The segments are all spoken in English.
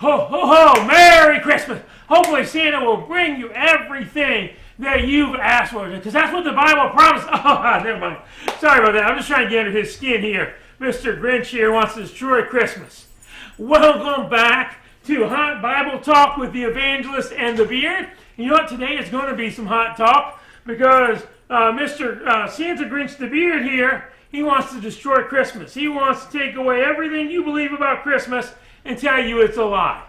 Ho, ho, ho, Merry Christmas. Hopefully Santa will bring you everything that you've asked for, because that's what the Bible promised. Oh, never mind. Sorry about that. I'm just trying to get under his skin here. Mr. Grinch here wants to destroy Christmas. Welcome back to Hot Bible Talk with the Evangelist and The Beard. You know what? Today is going to be some hot talk, because Mr. Santa Grinch the Beard here, he wants to destroy Christmas. He wants to take away everything you believe about Christmas and tell you it's a lie.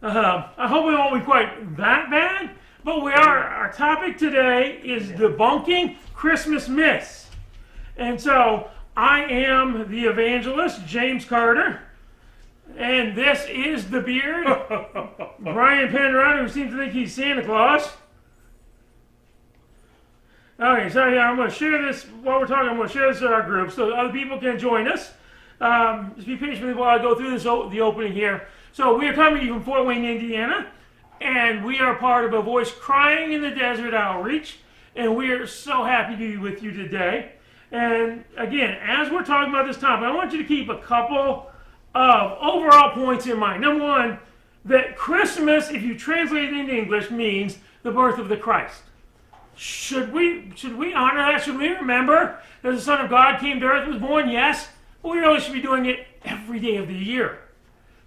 I hope it won't be quite that bad, but our topic today is debunking Christmas myths. And so I am the evangelist, James Carter, and this is the Beard, Brian Penrod, who seems to think he's Santa Claus. Okay, so yeah, I'm going to share this while we're talking. I'm going to share this in our group so other people can join us. Just be patient with me while I go through this the opening here. So we are coming to you from Fort Wayne, Indiana, and we are part of A Voice Crying in the Desert Outreach, and we are so happy to be with you today. And again, as we're talking about this topic, I want you to keep a couple of overall points in mind. Number one, that Christmas, if you translate it into English, means the birth of the Christ. Should we honor that? Should we remember that the Son of God came to earth and was born? Yes. But we really should be doing it every day of the year.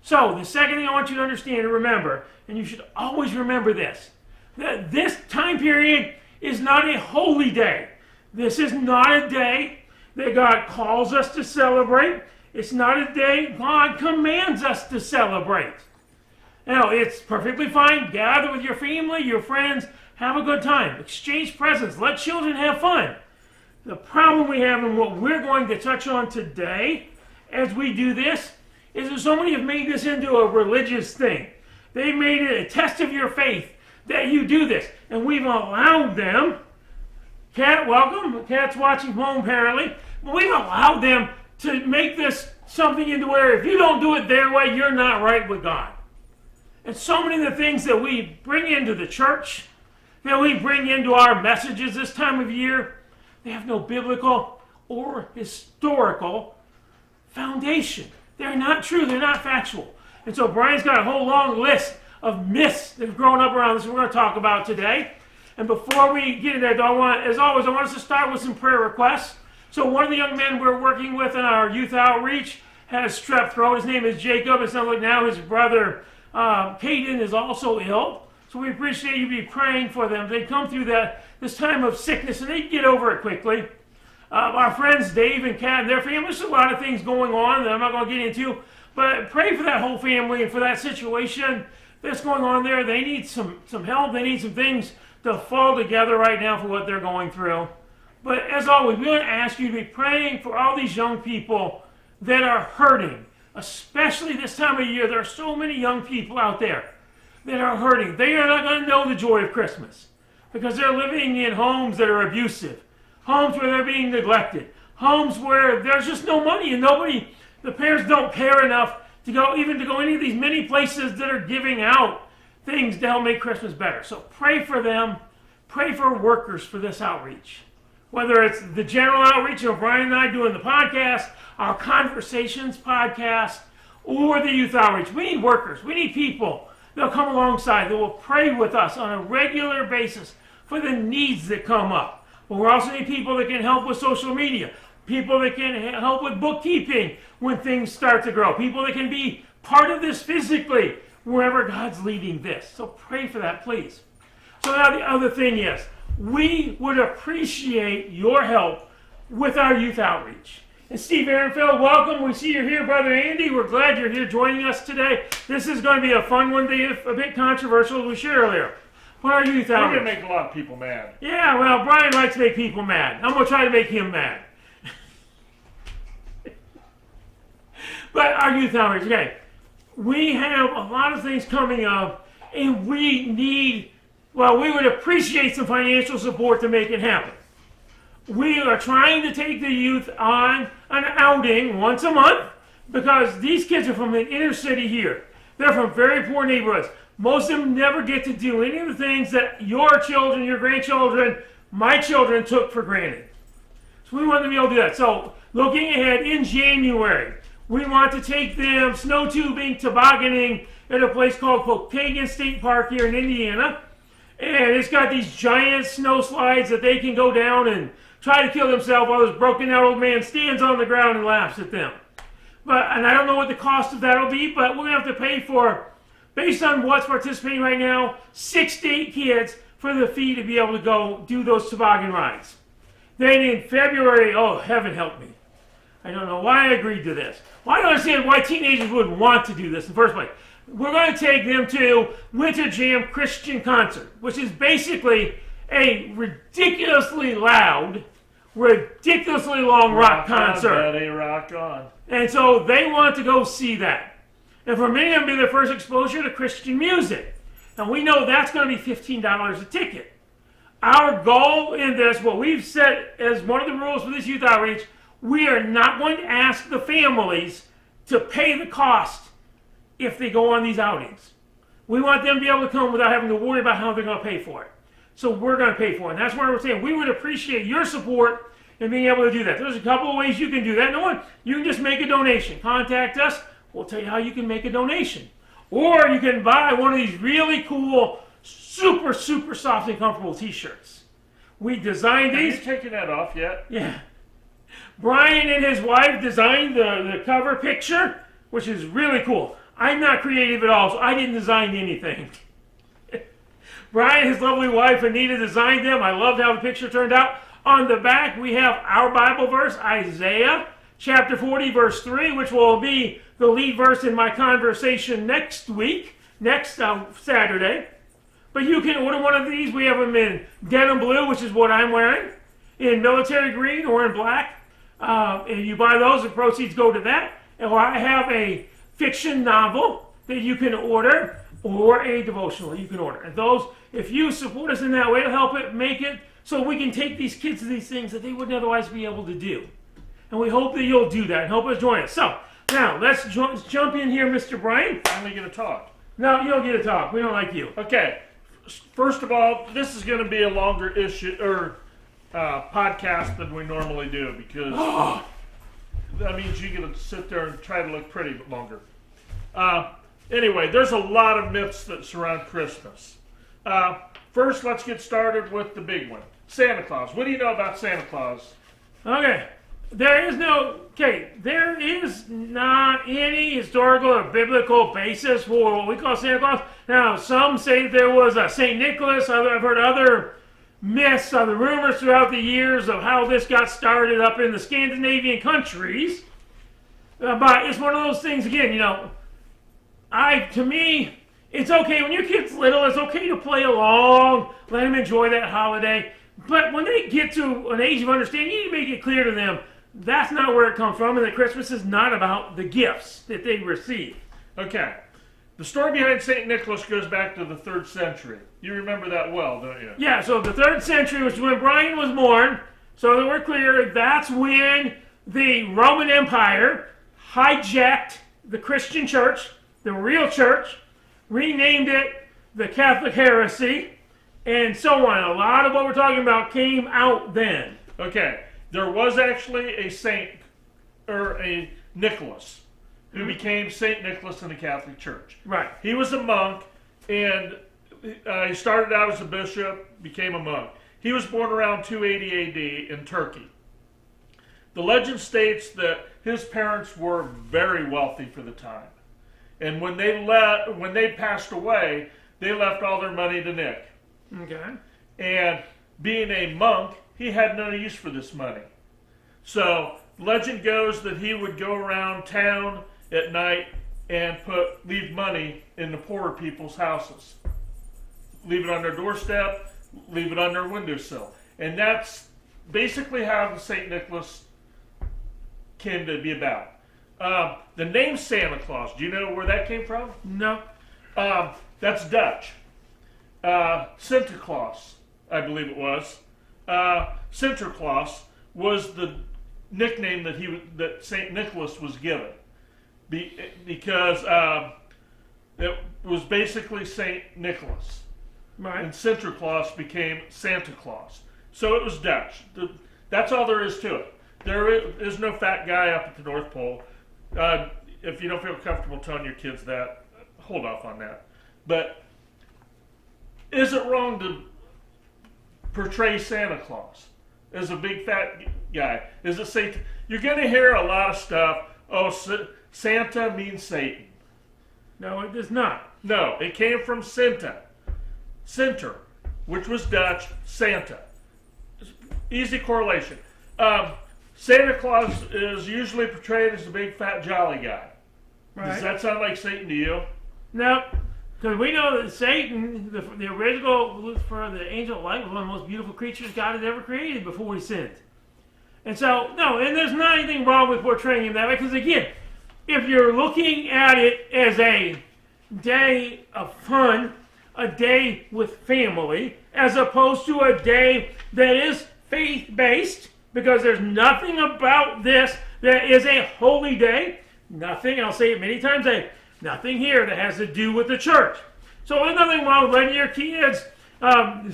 So the second thing I want you to understand and remember, and you should always remember this, that this time period is not a holy day. This is not a day that God calls us to celebrate. It's not a day God commands us to celebrate. Now, it's perfectly fine. Gather with your family, your friends, have a good time. Exchange presents. Let children have fun. The problem we have and what we're going to touch on today as we do this is that so many have made this into a religious thing. They've made it a test of your faith that you do this. And we've allowed them, Cat, welcome, Cat's watching home apparently, but we've allowed them to make this something into where if you don't do it their way, you're not right with God. And so many of the things that we bring into the church, that we bring into our messages this time of year, they have no biblical or historical foundation. They're not true. They're not factual. And so Brian's got a whole long list of myths that have grown up around this we're going to talk about today. And before we get into that, as always, I want us to start with some prayer requests. So one of the young men we're working with in our youth outreach has strep throat. His name is Jacob. It sounds like now his brother Caden is also ill. So we appreciate you be praying for them. They come through this time of sickness and they get over it quickly. Our friends Dave and Kat and their family, there's a lot of things going on that I'm not going to get into, but pray for that whole family and for that situation that's going on there. They need some help. They need some things to fall together right now for what they're going through. But as always, we want to ask you to be praying for all these young people that are hurting, especially this time of year. There are so many young people out there that are hurting. They are not going to know the joy of Christmas because they're living in homes that are abusive, homes where they're being neglected, homes where there's just no money and the parents don't care enough to go any of these many places that are giving out things to help make Christmas better. So pray for them. Pray for workers for this outreach. Whether it's the general outreach, Brian and I doing the podcast, our Conversations podcast, or the youth outreach. We need workers. We need people that'll come alongside, that will pray with us on a regular basis for the needs that come up. But we also need people that can help with social media, people that can help with bookkeeping when things start to grow, people that can be part of this physically wherever God's leading this. So pray for that, please. So now the other thing is, we would appreciate your help with our youth outreach. And Steve Ehrenfeld, welcome. We see you're here, Brother Andy. We're glad you're here joining us today. This is going to be a fun one, a bit controversial, as we shared earlier. But our youth outreach. We're going to make a lot of people mad. Yeah, well, Brian likes to make people mad. I'm going to try to make him mad. But our youth outreach, okay. We have a lot of things coming up, and we would appreciate some financial support to make it happen. We are trying to take the youth on an outing once a month because these kids are from an inner city here. They're from very poor neighborhoods. Most of them never get to do any of the things that your children, your grandchildren, my children took for granted. So we want them to be able to do that. So looking ahead in January, we want to take them snow tubing, tobogganing, at a place called Pokagon State Park here in Indiana. And it's got these giant snow slides that they can go down and try to kill themselves while this broken out old man stands on the ground and laughs at them. And I don't know what the cost of that will be, but we're going to have to pay for, based on what's participating right now, 6 to 8 kids for the fee to be able to go do those toboggan rides. Then in February, oh, heaven help me. I don't know why I agreed to this. Well, I don't understand why teenagers would want to do this in the first place. We're going to take them to Winter Jam Christian Concert, which is basically a ridiculously loud, ridiculously long rock concert. Daddy, rock on. And so they want to go see that. And for many of them, it'll be their first exposure to Christian music. And we know that's going to be $15 a ticket. Our goal in this, what we've set as one of the rules for this youth outreach, we are not going to ask the families to pay the cost if they go on these outings. We want them to be able to come without having to worry about how they're going to pay for it. So we're going to pay for it. And that's why we're saying we would appreciate your support in being able to do that. There's a couple of ways you can do that. No one, you can just make a donation. Contact us. We'll tell you how you can make a donation. Or you can buy one of these really cool, super, super soft and comfortable t-shirts. We designed these. Have you taken that off yet? Yeah. Brian and his wife designed the cover picture, which is really cool. I'm not creative at all, so I didn't design anything. Brian and his lovely wife Anita designed them. I loved how the picture turned out. On the back, we have our Bible verse, Isaiah chapter 40, verse 3, which will be the lead verse in my conversation next Saturday. But you can order one of these. We have them in denim blue, which is what I'm wearing, in military green or in black. And you buy those, the proceeds go to that. And I have a fiction novel that you can order, or a devotional you can order. And those, if you support us in that way, it'll help it make it so we can take these kids to these things that they wouldn't otherwise be able to do. And we hope that you'll do that and help us join us. So, now, let's jump in here, Mr. Brian. I'm going to talk. No, you don't get to talk. We don't like you. Okay. First of all, this is going to be a longer podcast than we normally do because that means you get to sit there and try to look pretty longer. Anyway, there's a lot of myths that surround Christmas. First, let's get started with the big one. Santa Claus. What do you know about Santa Claus? Okay. There is not any historical or biblical basis for what we call Santa Claus. Now, some say that there was a St. Nicholas. I've heard other myths, other rumors throughout the years of how this got started up in the Scandinavian countries. But it's one of those things, again, to me, it's okay. When your kid's little, it's okay to play along, let them enjoy that holiday. But when they get to an age of understanding, you need to make it clear to them that's not where it comes from, and that Christmas is not about the gifts that they receive. Okay. The story behind St. Nicholas goes back to the 3rd century. You remember that well, don't you? Yeah, so the 3rd century, which is when Brian was born, so that we're clear, that's when the Roman Empire hijacked the Christian church, the real church, renamed it the Catholic heresy, and so on. A lot of what we're talking about came out then. Okay. There was actually a saint, or a Nicholas, who became St. Nicholas in the Catholic Church. Right. He was a monk, and he started out as a bishop, became a monk. He was born around 280 AD in Turkey. The legend states that his parents were very wealthy for the time. And when they passed away, they left all their money to Nick. Okay. And being a monk, he had no use for this money. So, legend goes that he would go around town at night and leave money in the poorer people's houses. Leave it on their doorstep, leave it on their windowsill. And that's basically how the St. Nicholas came to be about. The name Santa Claus, do you know where that came from? No. That's Dutch. Sinterklaas, I believe it was. Sinterklaas was the nickname that St. Nicholas was given because it was basically St. Nicholas. Right. And Sinterklaas became Santa Claus. So it was Dutch. That's all there is to it. There is no fat guy up at the North Pole. If you don't feel comfortable telling your kids that, hold off on that. But is it wrong to portray Santa Claus as a big fat guy? Is it Satan? You're going to hear a lot of stuff. Oh, Santa means Satan. No, it does not. No, it came from Senta. Center, which was Dutch, Santa. Easy correlation. Santa Claus is usually portrayed as a big fat jolly guy. Right. Does that sound like Satan to you? No, because we know that Satan, the original Lucifer, the angel of light, was one of the most beautiful creatures God had ever created before he sinned. And so, no, and there's not anything wrong with portraying him that way, because again, if you're looking at it as a day of fun, a day with family, as opposed to a day that is faith-based, because there's nothing about this that is a holy day. Nothing, I'll say it many times, nothing here that has to do with the church. So there's nothing wrong with letting your kids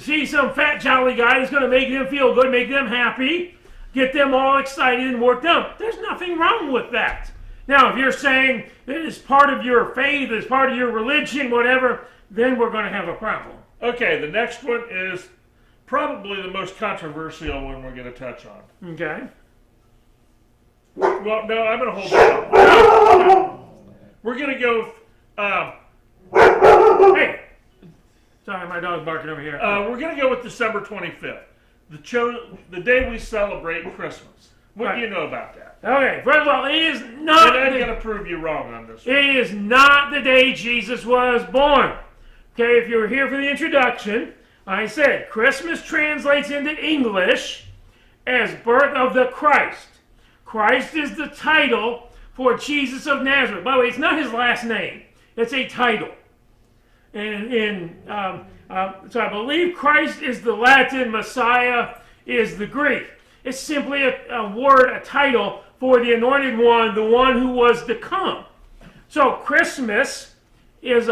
see some fat jolly guy that's going to make them feel good, make them happy, get them all excited and worked up. There's nothing wrong with that. Now, if you're saying that it's part of your faith, it's part of your religion, whatever, then we're going to have a problem. Okay, the next one is probably the most controversial one we're going to touch on. Okay. Well, no, I'm going to hold that. We're going to go... Hey! Sorry, my dog's barking over here. We're going to go with December 25th, the day we celebrate Christmas. What do you know about that? Okay, first of all, it is not... And I'm going to prove you wrong on this one. It is not the day Jesus was born. Okay, if you were here for the introduction, I said Christmas translates into English as birth of the Christ. Christ is the title for Jesus of Nazareth. By the way, it's not his last name. It's a title. So I believe Christ is the Latin, Messiah is the Greek. It's simply a word, a title for the anointed one, the one who was to come. So Christmas is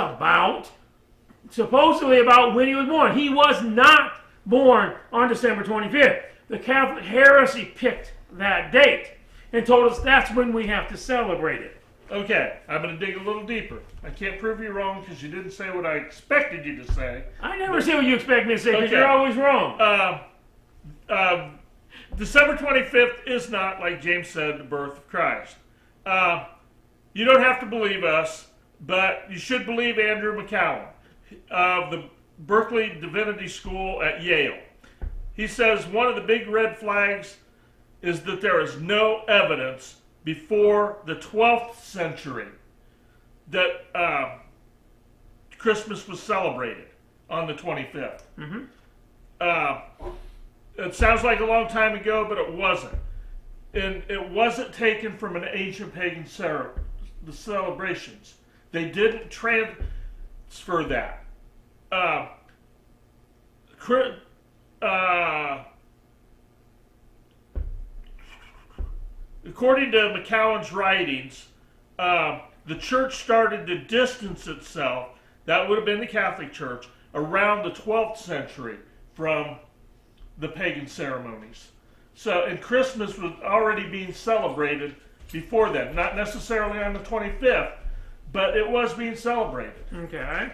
supposedly about when he was born. He was not born on December 25th. The Catholic heresy picked that date and told us that's when we have to celebrate it. Okay, I'm going to dig a little deeper. I can't prove you wrong because you didn't say what I expected you to say. I never say what you expect me to say because you're always wrong. December 25th is not, like James said, the birth of Christ. You don't have to believe us, but you should believe Andrew McCallum of the Berkeley Divinity School at Yale. He says one of the big red flags is that there is no evidence before the 12th century that Christmas was celebrated on the 25th. Mm-hmm. It sounds like a long time ago, but it wasn't. And it wasn't taken from an ancient pagan the celebrations. They didn't transfer that. According to McCowan's writings, the church started to distance itself, that would have been the Catholic Church, around the 12th century from the pagan ceremonies. So, and Christmas was already being celebrated before then. Not necessarily on the 25th, but it was being celebrated. Okay.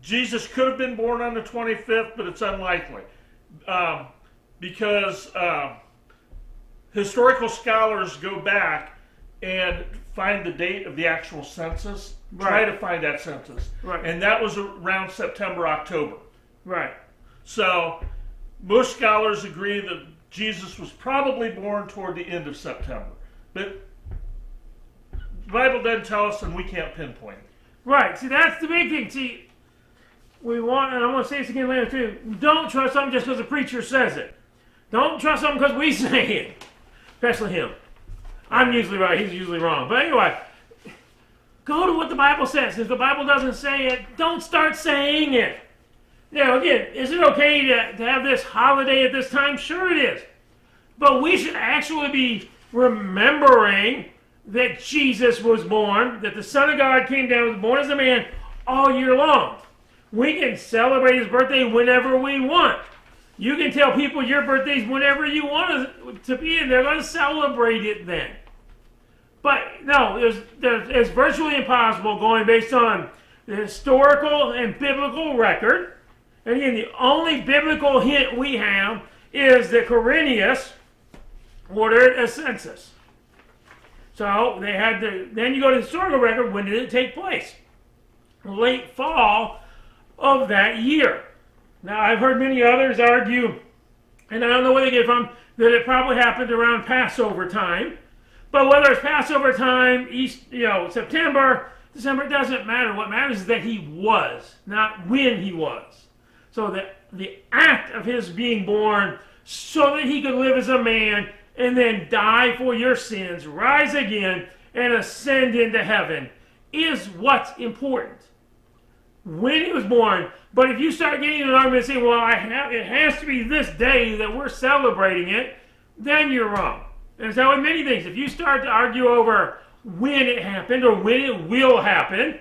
Jesus could have been born on the 25th, but it's unlikely. Because historical scholars go back and find the date of the actual census, try to find that census. Right. And that was around September, October. Right. So most scholars agree that Jesus was probably born toward the end of September. But the Bible doesn't tell us, and we can't pinpoint it. Right. See, that's the big thing. See, we want, and I'm going to say this again later too, don't trust something just because the preacher says it. Don't trust something because we say it. Especially him. I'm usually right, he's usually wrong. But anyway, go to what the Bible says. If the Bible doesn't say it, don't start saying it. Now again, is it okay to have this holiday at this time? Sure it is. But we should actually be remembering that Jesus was born, that the Son of God came down, was born as a man all year long. We can celebrate his birthday whenever we want. You can tell people your birthday's whenever you want it to be, and they're going to celebrate it then. But no, it's virtually impossible going based on the historical and biblical record. And again, the only biblical hint we have is that Quirinius ordered a census. So they had to, then you go to the historical record, when did it take place? Late fall of that year. Now I've heard many others argue, and I don't know where they get it from, that it probably happened around Passover time. But whether it's Passover time, September, December, it doesn't matter. What matters is that he was, not when he was. So that the act of his being born so that he could live as a man and then die for your sins, rise again, and ascend into heaven is what's important. When he was born. But if you start getting an argument and saying, well, it has to be this day that we're celebrating it, then you're wrong. And so with many things, if you start to argue over when it happened or when it will happen,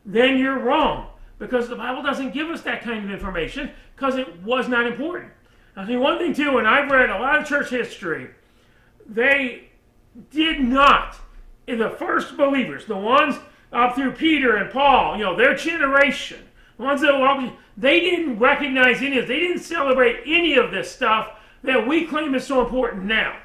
then you're wrong. Because the Bible doesn't give us that kind of information because it was not important. I think one thing too, and I've read a lot of church history, they did not, in the first believers, the ones up through Peter and Paul, their generation, the ones that they didn't recognize any of this. They didn't celebrate any of this stuff that we claim is so important now.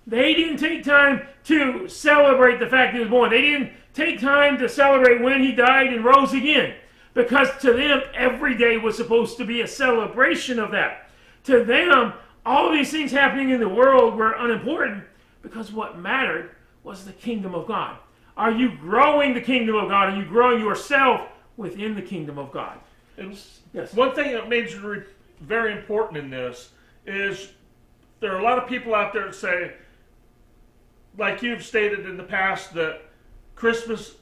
They didn't take time to celebrate the fact that he was born. They didn't take time to celebrate when he died and rose again. Because to them, every day was supposed to be a celebration of that. To them, all of these things happening in the world were unimportant because what mattered was the kingdom of God. Are you growing the kingdom of God? Are you growing yourself within the kingdom of God? Yes. One thing that made it very important in this is there are a lot of people out there that say, like you've stated in the past, that Christmas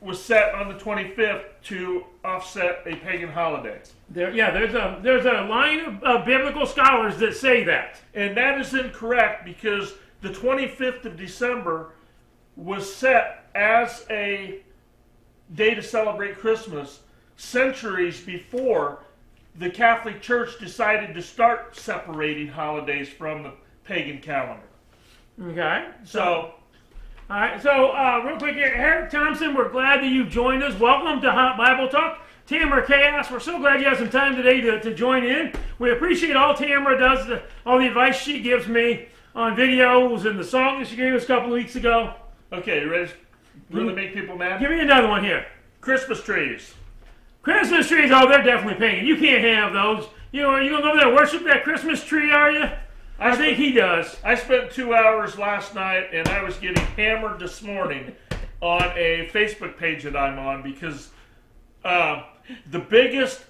was set on the 25th to offset a pagan holiday. There's a line of biblical scholars that say that. And that is incorrect because the 25th of December was set as a day to celebrate Christmas centuries before the Catholic Church decided to start separating holidays from the pagan calendar. Okay. So all right, so real quick here, Eric Thompson, we're glad that you've joined us. Welcome to Hot Bible Talk. Tamara Chaos, we're so glad you have some time today to join in. We appreciate all Tamara does, all the advice she gives me on videos and the song that she gave us a couple of weeks ago. Okay, you ready to really make people mad? Give me another one here. Christmas trees. Christmas trees, oh, they're definitely pagan. You can't have those. Are you going to go over there and worship that Christmas tree, are you? I think he does. I spent 2 hours last night, and I was getting hammered this morning on a Facebook page that I'm on because the biggest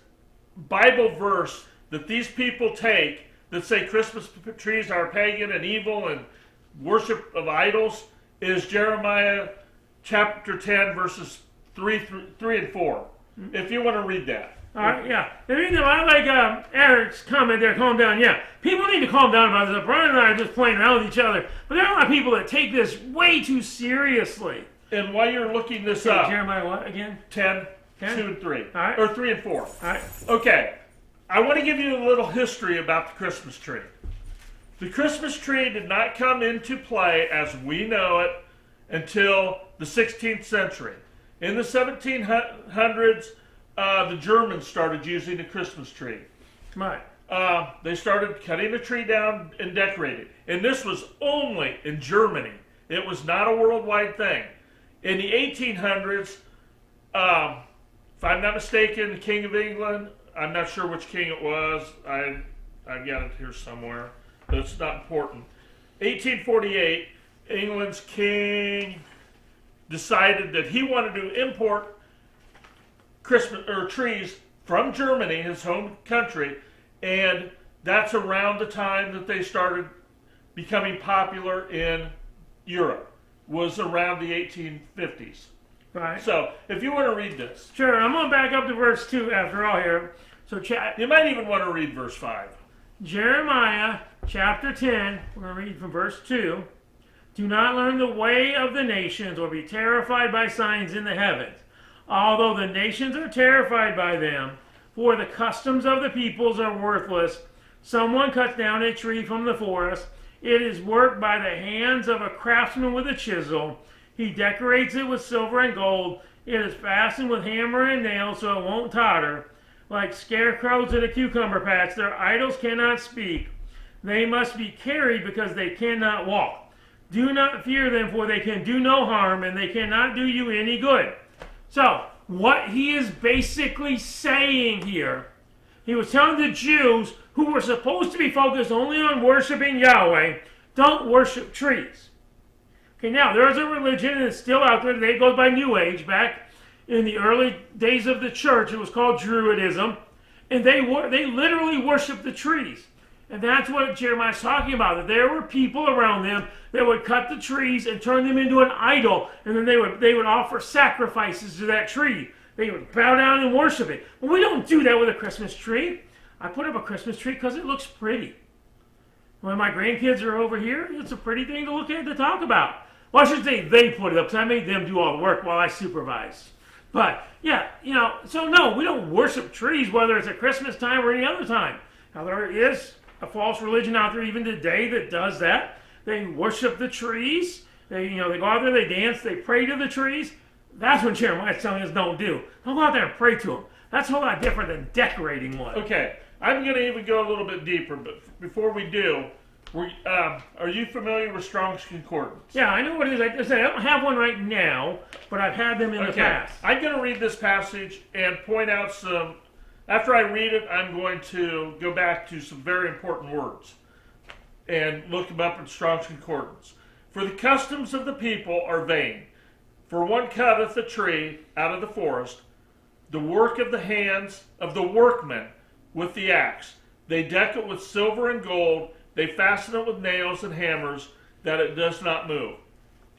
Bible verse that these people take that say Christmas trees are pagan and evil and worship of idols is Jeremiah chapter 10, verses 3 and 4. If you want to read that. All right, yeah. The reason I like Eric's comment there, calm down. Yeah, people need to calm down about this. Brian and I are just playing around with each other. But there are a lot of people that take this way too seriously. And while you're looking this up. Jeremiah what again? 10, 2 and 3. All right. Or 3 and 4. All right. Okay. I want to give you a little history about the Christmas tree. The Christmas tree did not come into play as we know it until the 16th century. In the 1700s, the Germans started using the Christmas tree. Right. They started cutting the tree down and decorating. And this was only in Germany. It was not a worldwide thing. In the 1800s, if I'm not mistaken, the King of England, I'm not sure which king it was. I've got it here somewhere, but it's not important. 1848, England's king decided that he wanted to import Christmas trees from Germany, his home country, and that's around the time that they started becoming popular in Europe. Was around the 1850s. Right. So, if you want to read this. Sure, I'm going to back up to verse 2 after all here. So, you might even want to read verse 5. Jeremiah chapter 10, we're going to read from verse 2. Do not learn the way of the nations or be terrified by signs in the heavens, although the nations are terrified by them, for the customs of the peoples are worthless. Someone cuts down a tree from the forest. It is worked by the hands of a craftsman with a chisel. He decorates it with silver and gold. It is fastened with hammer and nail so it won't totter. Like scarecrows in a cucumber patch, their idols cannot speak. They must be carried because they cannot walk. Do not fear them, for they can do no harm, and they cannot do you any good. So, what he is basically saying here, he was telling the Jews, who were supposed to be focused only on worshiping Yahweh, don't worship trees. Okay, now, there's a religion that's still out there today. It goes by New Age. Back in the early days of the church, it was called Druidism. And they literally worshiped the trees. And that's what Jeremiah's talking about, that there were people around them that would cut the trees and turn them into an idol, and then they would offer sacrifices to that tree. They would bow down and worship it. But we don't do that with a Christmas tree. I put up a Christmas tree because it looks pretty. When my grandkids are over here, it's a pretty thing to look at, to talk about. Well, I should say they put it up, because I made them do all the work while I supervised. But, yeah, so no, we don't worship trees, whether it's at Christmas time or any other time. Now, there is a false religion out there even today that does that. They worship the trees. They go out there, they dance, they pray to the trees. That's what Jeremiah's telling us don't do. Don't go out there and pray to them. That's a whole lot different than decorating one. Okay, I'm going to even go a little bit deeper, but before we do, are you familiar with Strong's Concordance? Yeah, I know what it is. I said I don't have one right now, but I've had them in the past. I'm going to read this passage and point out some. After I read it, I'm going to go back to some very important words and look them up in Strong's Concordance. For the customs of the people are vain. For one cutteth a tree out of the forest, the work of the hands of the workmen with the axe. They deck it with silver and gold. They fasten it with nails and hammers, that it does not move.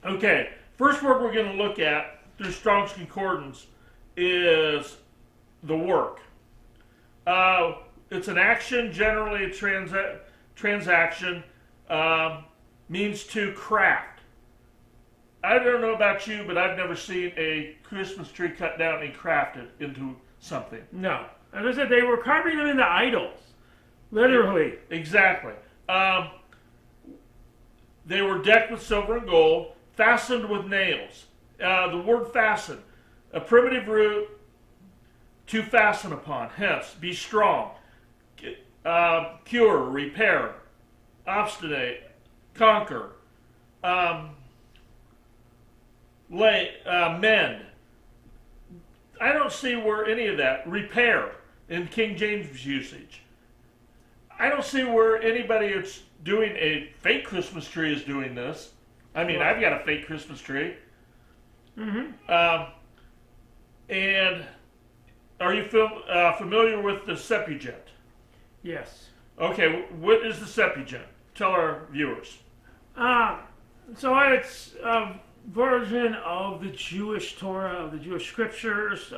Okay, first word we're going to look at through Strong's Concordance is the work. It's an action, generally a transaction, means to craft. I don't know about you, but I've never seen a Christmas tree cut down and crafted into something. No. As I said, they were carving them into idols. Literally. Exactly. They were decked with silver and gold, fastened with nails. The word fasten, a primitive root, to fasten upon, hence, be strong, cure, repair, obstinate, conquer, mend. I don't see where any of that, repair, in King James usage. I don't see where anybody that's doing a fake Christmas tree is doing this. I mean, I've got a fake Christmas tree. Mm-hmm. And are you familiar with the Septuagint? Yes. Okay, what is the Septuagint? Tell our viewers. So it's a version of the Jewish Torah, of the Jewish scriptures.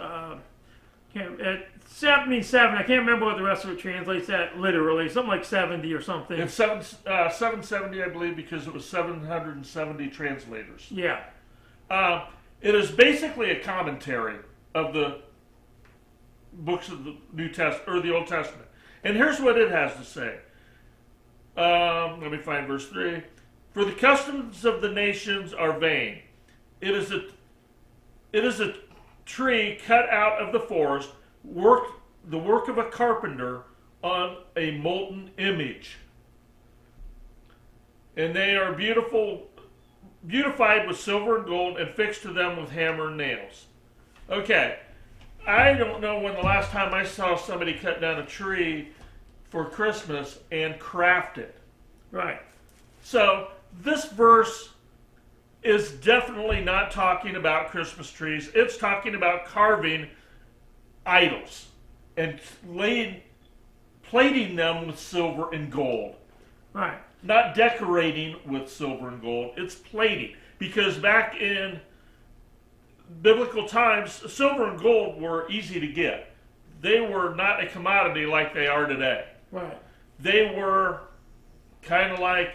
At 77, I can't remember what the rest of it translates at literally, something like 70 or something. It's 770, I believe, because it was 770 translators. Yeah. It is basically a commentary of the books of the New Testament or the Old Testament. And here's what it has to say. Let me find verse 3. For the customs of the nations are vain. It is a tree cut out of the forest, the work of a carpenter on a molten image. And they are beautified with silver and gold and fixed to them with hammer and nails. Okay. I don't know when the last time I saw somebody cut down a tree for Christmas and craft it. Right. So this verse is definitely not talking about Christmas trees. It's talking about carving idols and plating them with silver and gold. Right. Not decorating with silver and gold. It's plating. Because back in biblical times, silver and gold were easy to get. They were not a commodity like they are today. Right. They were kind of like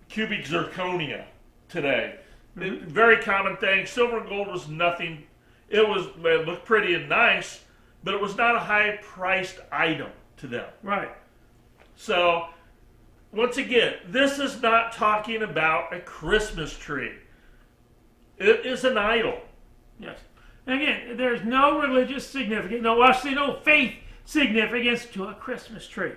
cubic zirconia today. Mm-hmm. Very common thing. Silver and gold was nothing. It looked pretty and nice, but it was not a high-priced item to them. Right. So once again, this is not talking about a Christmas tree. It is an idol. Yes. And again, there's no religious significance, no faith significance to a Christmas tree.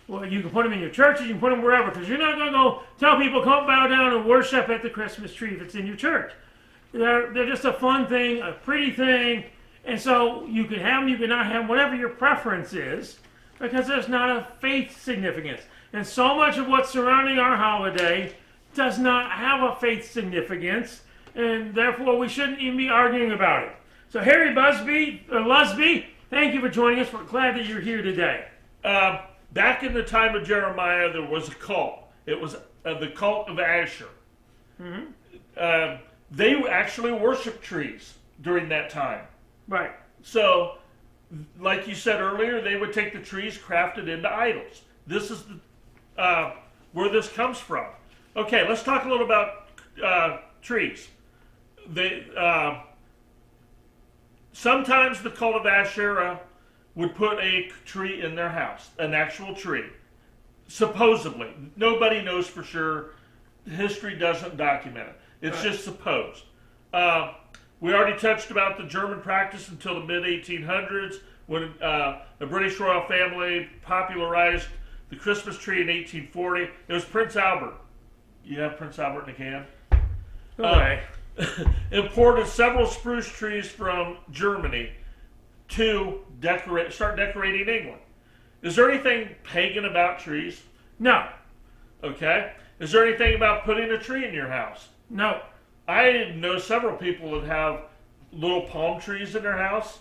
Well, you can put them in your churches, you can put them wherever, because you're not going to go tell people, come bow down and worship at the Christmas tree if it's in your church. They're just a fun thing, a pretty thing, and so you can have them, you can not have them, whatever your preference is, because there's not a faith significance. And so much of what's surrounding our holiday does not have a faith significance, and therefore we shouldn't even be arguing about it. So Harry Lusby, thank you for joining us. We're glad that you're here today. Back in the time of Jeremiah, there was a cult. It was the cult of Asher. Mm-hmm. They actually worshiped trees during that time. Right. So, like you said earlier, they would take the trees crafted into idols. This is where this comes from. Okay, let's talk a little about trees. Sometimes the cult of Asherah would put a tree in their house, an actual tree. Supposedly. Nobody knows for sure. History doesn't document it. It's just supposed. We already touched about the German practice until the mid-1800s when the British royal family popularized the Christmas tree in 1840. It was Prince Albert. You have Prince Albert in a can? Okay. Imported several spruce trees from Germany to start decorating England. Is there anything pagan about trees? No. Okay. Is there anything about putting a tree in your house? No. I know several people that have little palm trees in their house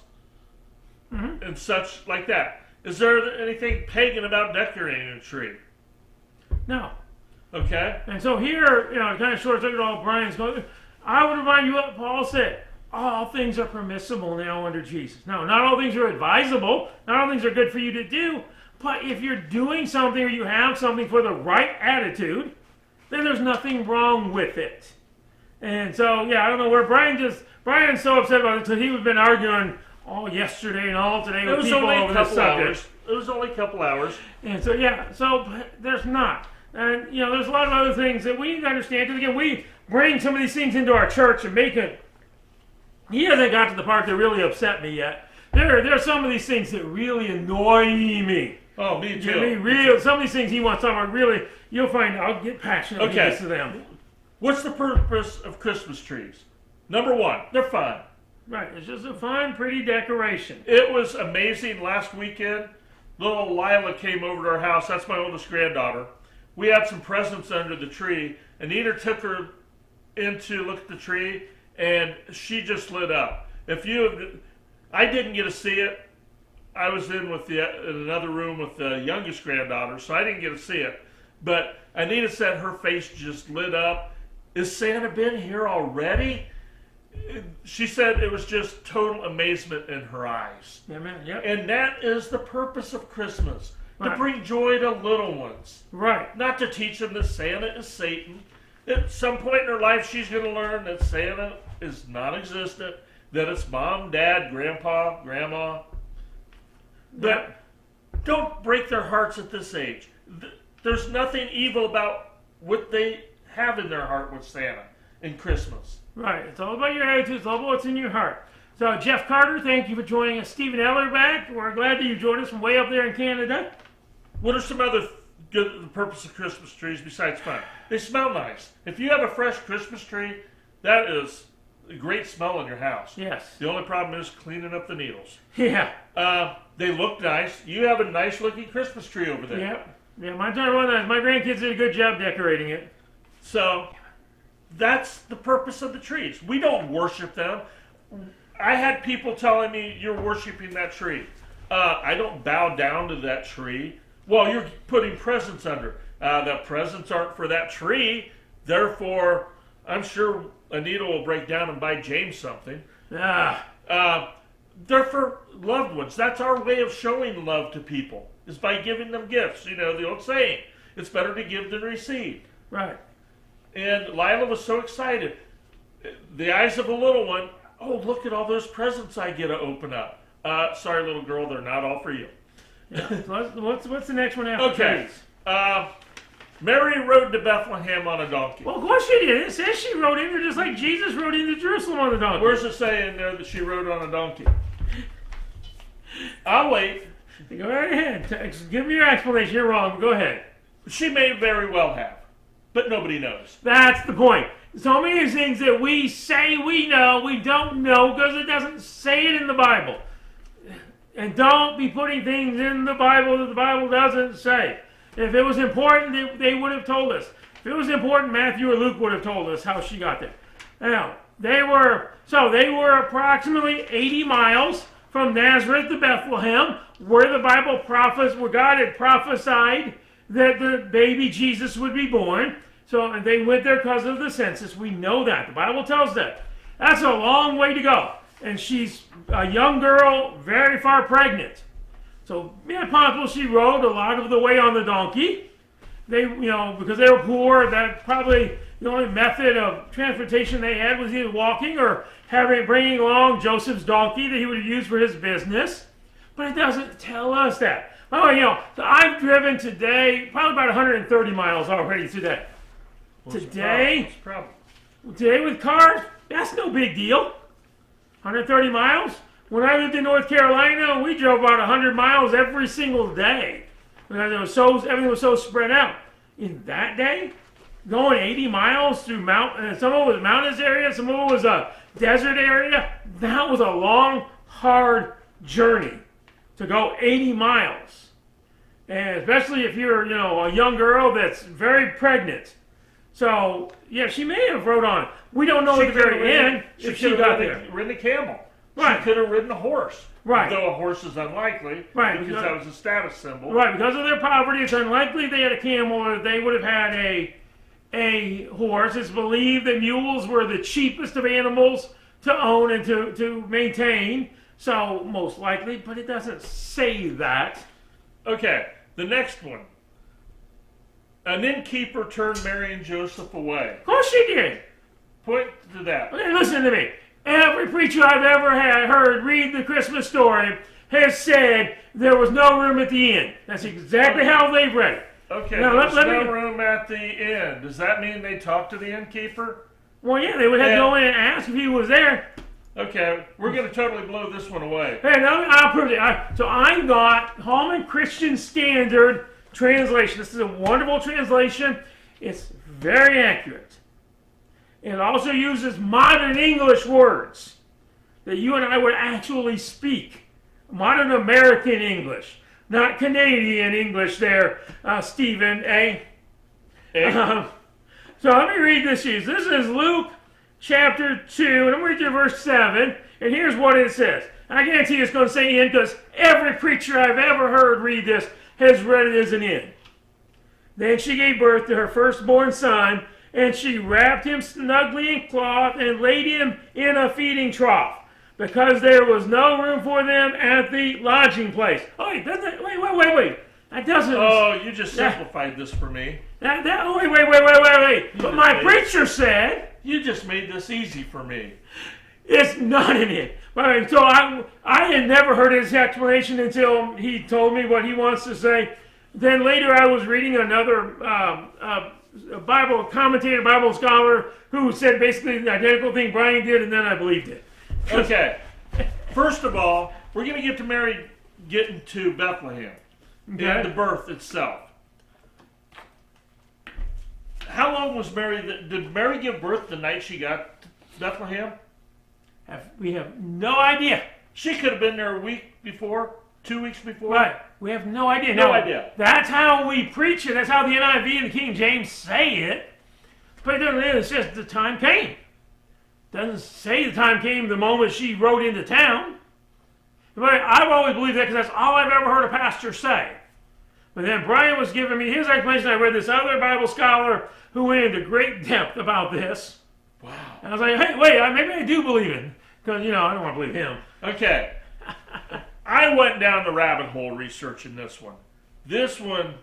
and such like that. Is there anything pagan about decorating a tree? No. Okay. And so here, kind of short circuit all Brian's going, I would remind you what Paul said. All things are permissible now under Jesus. No, not all things are advisable. Not all things are good for you to do. But if you're doing something or you have something for the right attitude, then there's nothing wrong with it. And so, I don't know where Brian's so upset about it because he's been arguing all yesterday and all today with people over this subject. It was only a couple hours. And so, so there's not. And, there's a lot of other things that we need to understand. Because, again, we bring some of these things into our church and make it. He hasn't got to the part that really upset me yet. There are some of these things that really annoy me. Oh, me too. Some of these things he wants to talk about, really, you'll find I'll get passionate when he gets to them. What's the purpose of Christmas trees? Number one, they're fun. Right, it's just a fun, pretty decoration. It was amazing last weekend. Little Lila came over to our house. That's my oldest granddaughter. We had some presents under the tree. Anita took her in to look at the tree, and she just lit up. I didn't get to see it. I was in another room with the youngest granddaughter, so I didn't get to see it. But Anita said her face just lit up. Is Santa been here already? She said it was just total amazement in her eyes. Yeah, man. Yep. And that is the purpose of Christmas. To bring joy to little ones. Right. Not to teach them that Santa is Satan. At some point in her life, she's going to learn that Santa is non-existent, that it's mom, dad, grandpa, grandma. But don't break their hearts at this age. There's nothing evil about what they have in their heart with Santa in Christmas. Right. It's all about your attitude. It's all about what's in your heart. So, Jeff Carter, thank you for joining us. Stephen Ellerback, we're glad that you joined us from way up there in Canada. What are some other good purpose of Christmas trees besides fun? They smell nice. If you have a fresh Christmas tree, that is a great smell in your house. Yes. The only problem is cleaning up the needles. Yeah. They look nice. You have a nice looking Christmas tree over there. Yeah, my grandkids did a good job decorating it. So, that's the purpose of the trees. We don't worship them. I had people telling me, you're worshiping that tree. I don't bow down to that tree. Well, you're putting presents under. The presents aren't for that tree. Therefore, I'm sure Anita will break down and buy James something. They're for loved ones. That's our way of showing love to people, is by giving them gifts. The old saying, it's better to give than receive. Right. And Lila was so excited. The eyes of a little one, oh, look at all those presents I get to open up. Sorry, little girl, they're not all for you. Yeah. So what's the next one after okay. Mary rode to Bethlehem on a donkey. Well, of course she did. It says she rode in there just like Jesus rode into Jerusalem on a donkey. Where's it say in there that she rode on a donkey? I'll wait. Go right ahead. Give me your explanation. You're wrong. Go ahead. She may very well have, but nobody knows. That's the point. So many things that we say we know, we don't know because it doesn't say it in the Bible. And don't be putting things in the Bible that the Bible doesn't say. If it was important, they would have told us. If it was important, Matthew or Luke would have told us how she got there. Now, they were approximately 80 miles from Nazareth to Bethlehem, where the Bible prophets, where God had prophesied that the baby Jesus would be born. So and they went there because of the census. We know that. The Bible tells that. That's a long way to go. And she's a young girl, very far pregnant. So, yeah, possible she rode a lot of the way on the donkey. They, because they were poor, that probably the only method of transportation they had was either walking or bringing along Joseph's donkey that he would have used for his business. But it doesn't tell us that. Oh, so I've driven today probably about 130 miles already today. Today with cars, that's no big deal. 130 miles. When I lived in North Carolina, we drove about 100 miles every single day. Because everything was so spread out. In that day, going 80 miles through some of it was mountainous area, some of it was a desert area. That was a long, hard journey to go 80 miles. And especially if you're, a young girl that's very pregnant. So, yeah, she may have rode on. We don't know at the very end if she got there. Ridden a camel. Right. She could have ridden a horse. Right. Though a horse is unlikely. Right. Because that was a status symbol. Right. Because of their poverty, it's unlikely they had a camel or they would have had a horse. It's believed that mules were the cheapest of animals to own and to maintain. So, most likely, but it doesn't say that. Okay. The next one. An innkeeper turned Mary and Joseph away. Of course she did. Point to that. Okay, listen to me. Every preacher I've ever heard read the Christmas story has said there was no room at the inn. That's exactly how they've read it. Okay, now, there's no room at the inn. Does that mean they talked to the innkeeper? Well, yeah, they would have to go in and ask if he was there. Okay, we're going to totally blow this one away. Hey, now I'll prove it. So I got Holman Christian Standard translation. This is a wonderful translation. It's very accurate. It also uses modern English words that you and I would actually speak. Modern American English, not Canadian English there, Stephen, eh? So let me read this to you. This is Luke chapter 2, and I'm going to read you verse 7, and here's what it says. And I guarantee you it's going to say in because every preacher I've ever heard read this has read it as an in. Then she gave birth to her firstborn son, and she wrapped him snugly in cloth and laid him in a feeding trough, because there was no room for them at the lodging place. Oh, wait, wait. That doesn't... Oh, you just simplified this for me. Wait. But my preacher said... You just made this easy for me. It's not in it. Right, so I had never heard his explanation until he told me what he wants to say. Then later I was reading another Bible commentator, Bible scholar, who said basically the identical thing Brian did, and then I believed it. Okay. First of all, we're going to get to Mary getting to Bethlehem and the birth itself. How long was Mary? Did Mary give birth the night she got to Bethlehem? We have no idea. She could have been there a week before, 2 weeks before. Right. We have no idea. No idea. That's how we preach it. That's how the NIV and the King James say it. But it says the time came. It doesn't say the time came the moment she rode into town. But I've always believed that because that's all I've ever heard a pastor say. But then Brian was giving me his explanation. I read this other Bible scholar who went into great depth about this. Wow. And I was like, hey, wait, maybe I do believe it. Because, I don't want to believe him. Okay. I went down the rabbit hole researching this one. This one,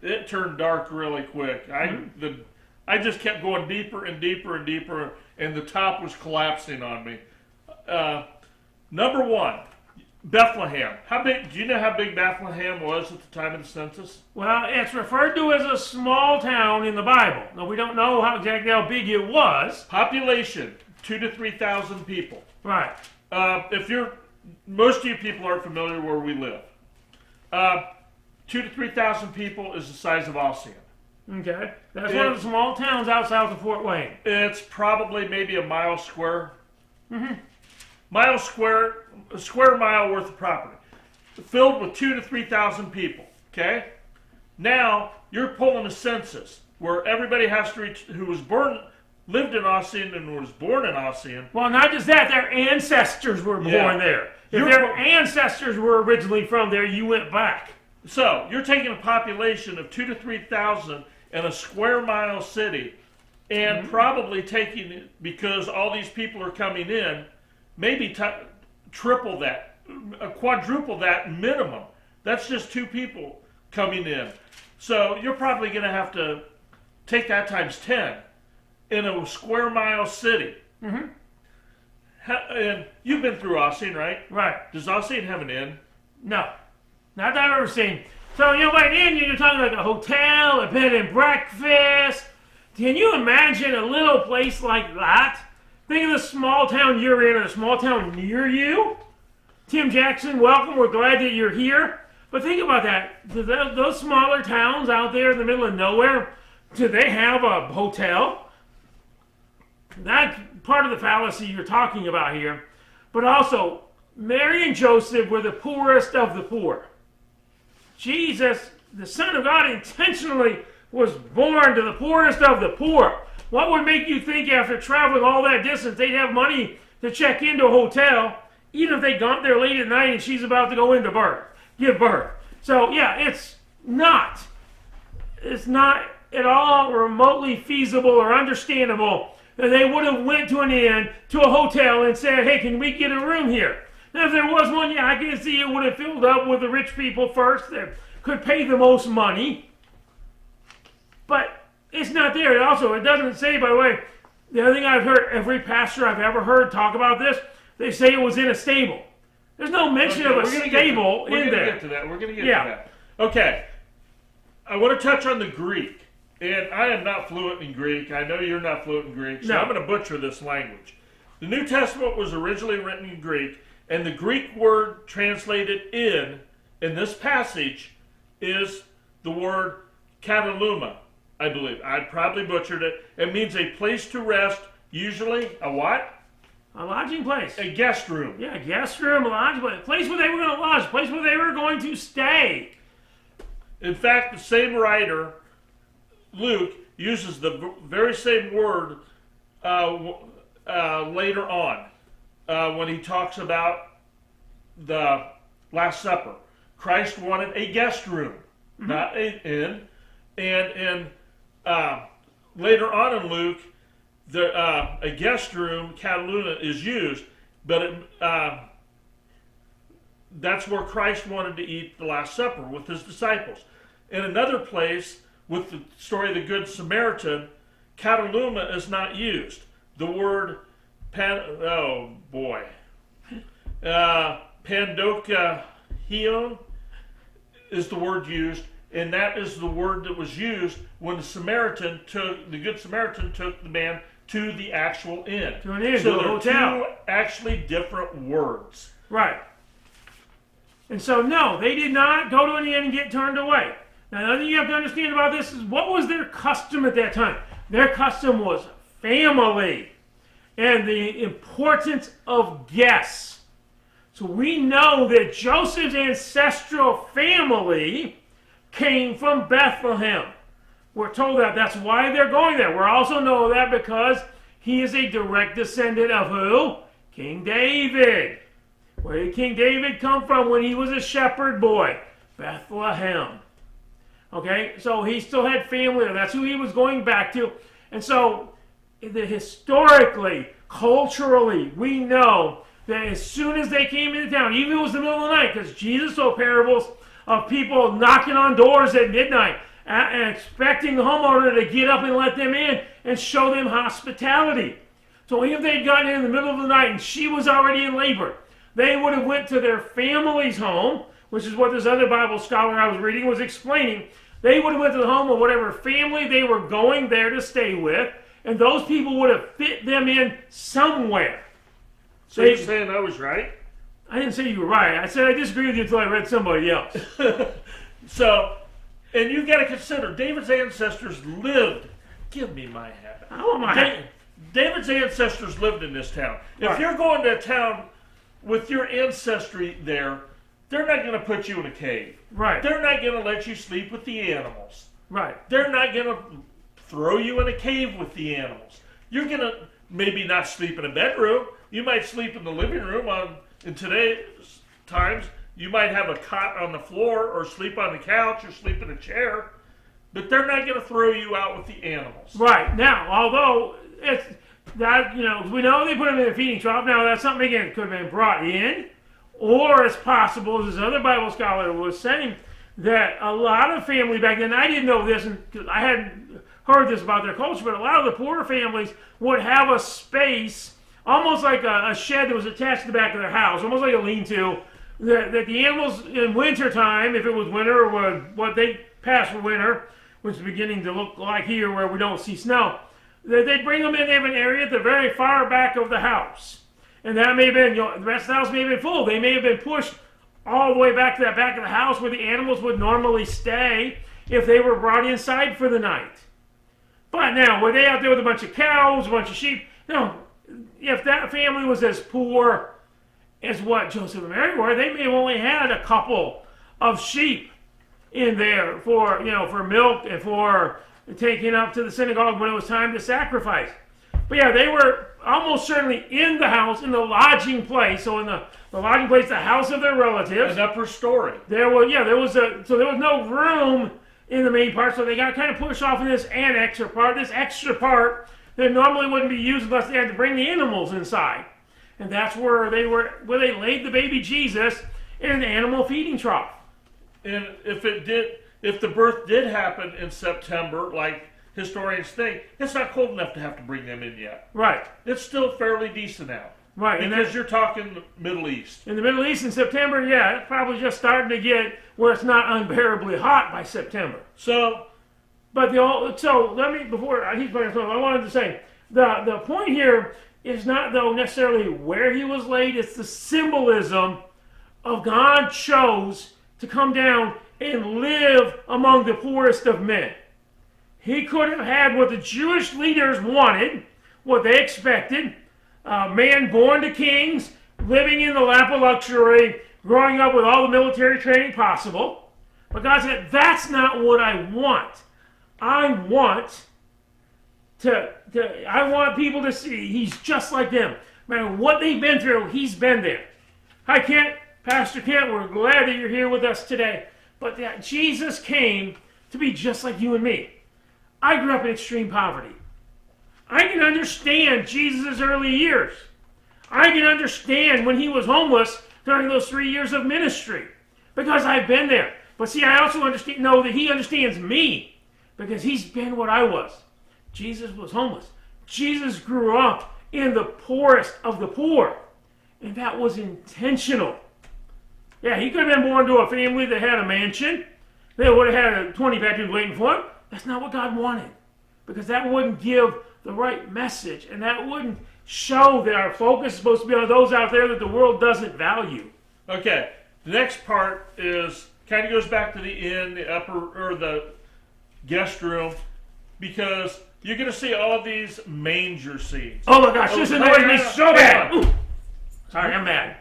it turned dark really quick. I just kept going deeper and deeper and deeper, and the top was collapsing on me. Number one, Bethlehem. How big? Do you know how big Bethlehem was at the time of the census? Well, it's referred to as a small town in the Bible. Now, we don't know exactly how big it was. Population, 2,000 to 3,000 people. Right. Most of you people aren't familiar where we live. 2,000 to 3,000 people is the size of Ossian. Okay. That's one of the small towns out south of Fort Wayne. It's probably maybe a mile square. Mile square, a square mile worth of property. Filled with 2,000 to 3,000 people. Okay? Now, you're pulling a census where everybody has to reach, who was lived in Ossian and was born in Ossian. Well, not just that, their ancestors were born there. If their ancestors were originally from there, you went back. So, you're taking a population of 2,000 to 3,000 in a square mile city and probably taking it, because all these people are coming in, maybe triple that, quadruple that minimum. That's just 2 people coming in. So, you're probably going to have to take that times 10 in a square mile city. And you've been through Ossian, right? Right. Does Ossian have an inn? No. Not that I've ever seen. So, by inn, you're talking like a hotel, a bed and breakfast. Can you imagine a little place like that? Think of the small town you're in or a small town near you. Tim Jackson, welcome. We're glad that you're here. But think about that. Those smaller towns out there in the middle of nowhere, do they have a hotel? That's part of the fallacy you're talking about here. But also, Mary and Joseph were the poorest of the poor. Jesus, the Son of God, intentionally was born to the poorest of the poor. What would make you think after traveling all that distance they'd have money to check into a hotel, even if they got there late at night and she's about to go into give birth? So yeah, it's not at all remotely feasible or understandable that they would have went to an inn, to a hotel, and said, hey, can we get a room here? Now, if there was one, yeah, I can see it would have filled up with the rich people first that could pay the most money. But it's not there. Also, it doesn't say, by the way, the other thing I've heard, every pastor I've ever heard talk about this, they say it was in a stable. There's no mention of a stable in there. We're going to get to that. We're going to get to that. Okay. I want to touch on the Greek. And I am not fluent in Greek. I know you're not fluent in Greek, so I'm going to butcher this language. The New Testament was originally written in Greek, and the Greek word translated in this passage is the word kataluma, I believe. I probably butchered it. It means a place to rest, usually a what? A lodging place. A guest room. Yeah, a guest room, a lodging place. A place where they were going to lodge, a place where they were going to stay. In fact, the same writer, Luke, uses the very same word later on when he talks about the Last Supper. Christ wanted a guest room, not an inn. And later on in Luke, a guest room, kataluna, is used, but that's where Christ wanted to eat the Last Supper with his disciples. In another place, with the story of the Good Samaritan, kataluma is not used. The word pandokahion is the word used, and that is the word that was used when the Good Samaritan took the man to the actual inn. To an inn, so to a hotel. They're two actually different words. Right. And so, no, they did not go to an inn and get turned away. Now, the other thing you have to understand about this is what was their custom at that time? Their custom was family and the importance of guests. So we know that Joseph's ancestral family came from Bethlehem. We're told that. That's why they're going there. We also know that because he is a direct descendant of who? King David. Where did King David come from when he was a shepherd boy? Bethlehem. Okay, so he still had family there. That's who he was going back to. And so, historically, culturally, we know that as soon as they came into town, even if it was the middle of the night, because Jesus told parables of people knocking on doors at midnight and expecting the homeowner to get up and let them in and show them hospitality. So even if they'd gotten in the middle of the night and she was already in labor, They would have went to their family's home, which is what this other Bible scholar I was reading was explaining. They would have went to the home of whatever family they were going there to stay with, and those people would have fit them in somewhere. So you're saying I was right? I didn't say you were right. I said I disagree with you until I read somebody else. So, and you've got to consider, David's ancestors lived. Give me my hat. I want my hat. David's ancestors lived in this town. If Right. you're going to a town with your ancestry there, they're not going to put you in a cave. Right. They're not going to let you sleep with the animals. Right. They're not going to throw you in a cave with the animals. You're going to maybe not sleep in a bedroom. You might sleep in the living room. In today's times, you might have a cot on the floor or sleep on the couch or sleep in a chair. But they're not going to throw you out with the animals. Right. Now, although it's that, we know they put them in a feeding trough. Now, that's something, again, could have been brought in, or it's possible, as this other Bible scholar was saying, that a lot of family back then, I didn't know this, because I hadn't heard this about their culture, but a lot of the poorer families would have a space, almost like a shed that was attached to the back of their house, almost like a lean-to, that the animals in wintertime, if it was winter or what they passed for winter, which is beginning to look like here where we don't see snow, they'd bring them in. They have an area at the very far back of the house. And that may have been, the rest of the house may have been full. They may have been pushed all the way back to that back of the house where the animals would normally stay if they were brought inside for the night. But now, were they out there with a bunch of cows, a bunch of sheep? No. If that family was as poor as what Joseph and Mary were, they may have only had a couple of sheep in there for milk and for taking up to the synagogue when it was time to sacrifice. But yeah, they were almost certainly in the house, in the lodging place. So in the lodging place, the house of their relatives. An upper story. There was no room in the main part, so they got kind of pushed off in this annexer part, this extra part that normally wouldn't be used unless they had to bring the animals inside. And that's where they laid the baby Jesus in an animal feeding trough. And if the birth did happen in September, like historians think, it's not cold enough to have to bring them in yet. Right. It's still fairly decent out. Right. Because you're talking the Middle East. In the Middle East in September, yeah, it's probably just starting to get where it's not unbearably hot by September. So let me, before he's playing something, I wanted to say, the point here is not, though, necessarily where he was laid, it's the symbolism of God chose to come down and live among the poorest of men. He could have had what the Jewish leaders wanted, what they expected, a man born to kings, living in the lap of luxury, growing up with all the military training possible. But God said, that's not what I want. I want people to see he's just like them. No matter what they've been through, he's been there. Hi, Kent. Pastor Kent, we're glad that you're here with us today. But that Jesus came to be just like you and me. I grew up in extreme poverty. I can understand Jesus' early years. I can understand when he was homeless during those 3 years of ministry, because I've been there. But see, I also know that he understands me, because he's been what I was. Jesus was homeless. Jesus grew up in the poorest of the poor, and that was intentional. Yeah, he could have been born to a family that had a mansion. They would have had 20 bedrooms waiting for him. That's not what God wanted, because that wouldn't give the right message, and that wouldn't show that our focus is supposed to be on those out there that the world doesn't value. Okay, the next part is kind of goes back to the inn, the upper, or the guest room, because you're going to see all these manger scenes. Oh my gosh, this annoys me so bad. Ooh. Sorry, I'm mad.